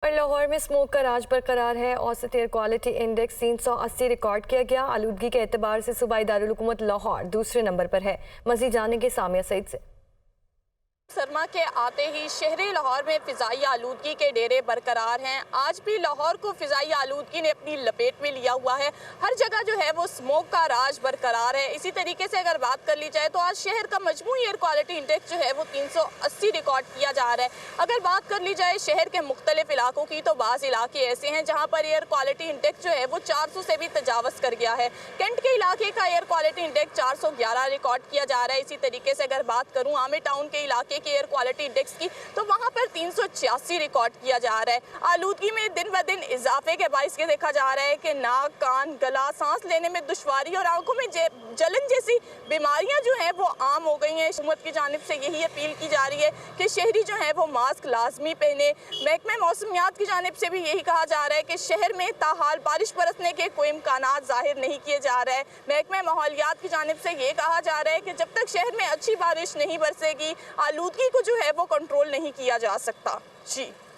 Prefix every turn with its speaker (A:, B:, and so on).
A: और लाहौर में स्मोक का राज बरकरार है। औसत एयर क्वालिटी इंडेक्स 380 रिकॉर्ड किया गया। आलूदगी के एतबार से सूबाई दारुल हुकूमत लाहौर दूसरे नंबर पर है। मज़ीद जानेंगे सामिया सईद से।
B: सरमा के आते ही शहरी लाहौर में फ़िज़ाई आलूदगी के डेरे बरकरार हैं। आज भी लाहौर को फ़िज़ाई आलूदगी ने अपनी लपेट में लिया हुआ है। हर जगह जो है वो स्मोक का राज बरकरार है। इसी तरीके से अगर बात कर ली जाए तो आज शहर का मजमूई एयर क्वालिटी इंडेक्स जो है वो 380 रिकॉर्ड किया जा रहा है। अगर बात कर ली जाए शहर के मुख्तलिफ इलाकों की तो बाज़ इलाके ऐसे हैं जहाँ पर एयर क्वालिटी इंडेक्स जो है वो 400 से भी तजावज़ कर गया है। कैंट के इलाके का एयर क्वालिटी इंडेक्स 411 रिकॉर्ड किया जा रहा है। इसी तरीके से अगर बात करूँ आमिर टाउन के इलाके के एयर क्वालिटी इंडेक्स की तो वहां पर 386 रिकॉर्ड किया जा रहा है। आलूदगी में दिन ब दिन इजाफे के बाइस ये देखा जा रहा है कि नाक, कान, गला, सांस लेने में दुश्वारी और आंखों में जलन जैसी बीमारियां जो हैं वो आम हो गई हैं। हुकूमत की जानिब से यही अपील की जा रही है कि शहरी जो है वो मास्क लाजमी पहने। महकमे मौसमियात की जानिब से भी यही कहा जा रहा है कि शहर में ताहाल बारिश बरसने के कोई इम्कानात जाहिर नहीं किए जा रहे हैं। महकमे माहौलियात की जानिब से ये कहा जा रहा है कि जब तक शहर में अच्छी बारिश नहीं बरसेगी आलूदगी को जो है वो कंट्रोल नहीं किया जा सकता। जी।